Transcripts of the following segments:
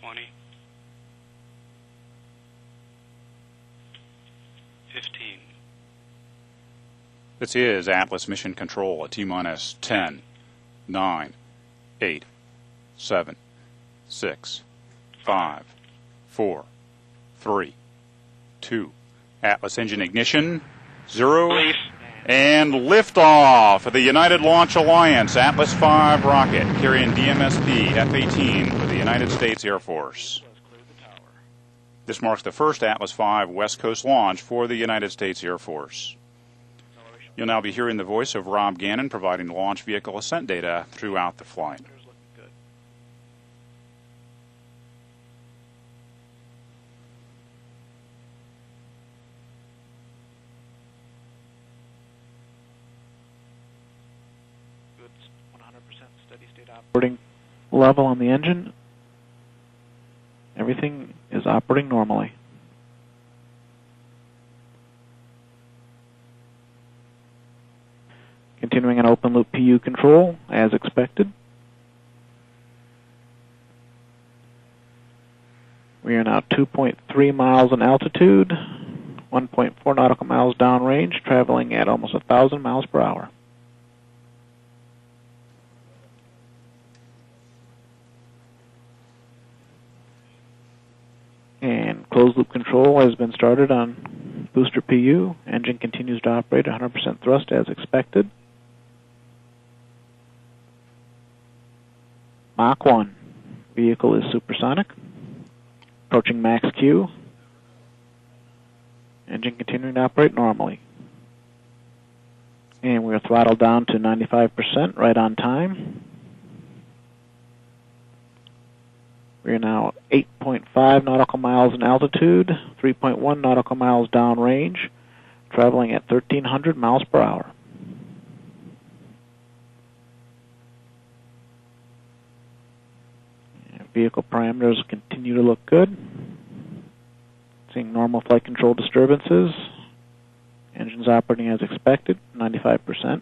20. 15. This is Atlas Mission Control at T-minus 10, 9, 8, 7, 6, 5, 4, 3, 2. Atlas engine ignition, 0, Release. and liftoff of the United Launch Alliance Atlas V rocket carrying DMSP F18 for the United States Air Force. This marks the first Atlas V West Coast launch for the United States Air Force. You'll now be hearing the voice of Rob Gannon providing launch vehicle ascent data throughout the flight. Good 100% steady state operating level on the engine. Everything is operating normally. Continuing an open loop PU control as expected. We are now 2.3 miles in altitude, 1.4 nautical miles downrange, traveling at almost 1,000 miles per hour. And closed loop control has been started on booster PU. Engine continues to operate 100% thrust as expected. Mach 1. Vehicle is supersonic. Approaching max Q. Engine continuing to operate normally. And we are throttled down to 95%, right on time. We are now 8.5 nautical miles in altitude, 3.1 nautical miles downrange, traveling at 1,300 miles per hour. Vehicle parameters continue to look good. Seeing normal flight control disturbances. Engines operating as expected, 95%.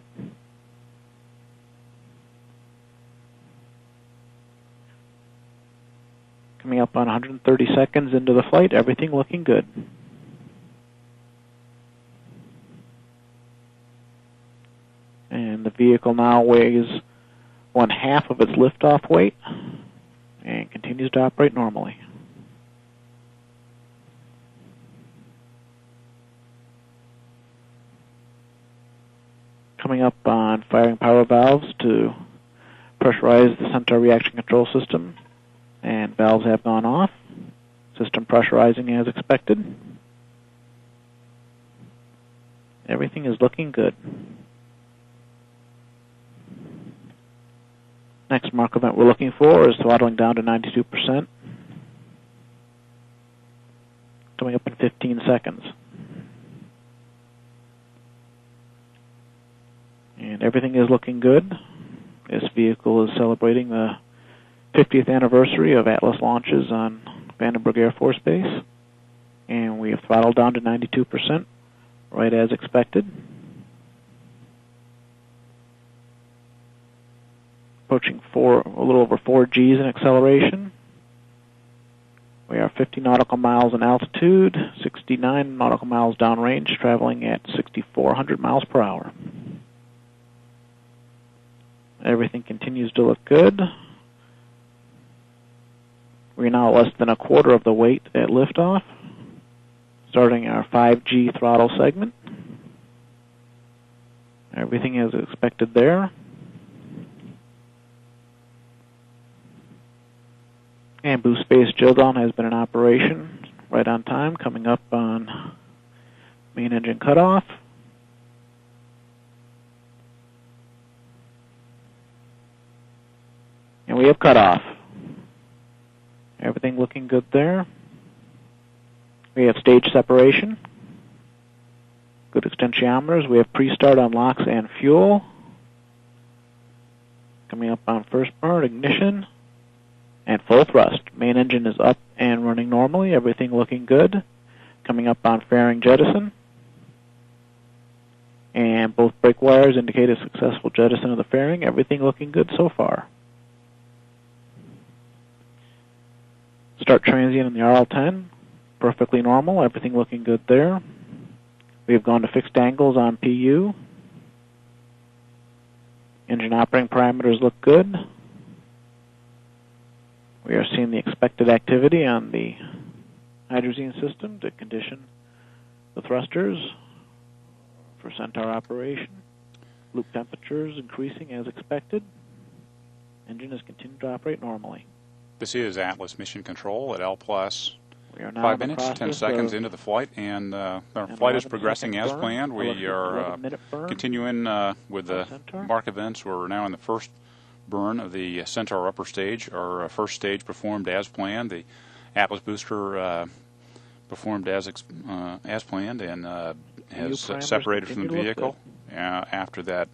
Coming up on 130 seconds into the flight, everything looking good. And the vehicle now weighs 1/2 of its liftoff weight and continues to operate normally. Coming up on firing power valves to pressurize the Centaur reaction control system, and valves have gone off. System pressurizing as expected. Everything is looking good. Next mark event we're looking for is throttling down to 92%. Coming up in 15 seconds. And everything is looking good. This vehicle is celebrating the 50th anniversary of Atlas launches on Vandenberg Air Force Base. And we have throttled down to 92%, right as expected. Approaching a little over 4 Gs in acceleration. We are 50 nautical miles in altitude, 69 nautical miles downrange, traveling at 6,400 miles per hour. Everything continues to look good. We're now less than 1/4 of the weight at liftoff, starting our 5G throttle segment. Everything is expected there. And boost space drill down has been in operation right on time, coming up on main engine cutoff. And we have cutoff. Everything looking good there. We have stage separation. Good extensiometers. We have pre-start on LOX and fuel. Coming up on first burn, ignition, and full thrust. Main engine is up and running normally. Everything looking good. Coming up on fairing jettison. And both brake wires indicate a successful jettison of the fairing. Everything looking good so far. start transient in the RL10, perfectly normal, everything looking good there. We have gone to fixed angles on PU. Engine operating parameters look good. We are seeing the expected activity on the hydrazine system to condition the thrusters for Centaur operation. Loop temperatures increasing as expected. Engine is continuing to operate normally. This is Atlas Mission Control at L plus We are now 5 in the minutes, 10 process seconds of into the flight, and our an flight is 11-second progressing as burn, planned. We are 11-minute burn continuing with the Centaur. mark events. We're now in the first burn of the Centaur upper stage. Our first stage performed as planned. The Atlas booster performed as planned and has primers separated from the continue to look vehicle. After that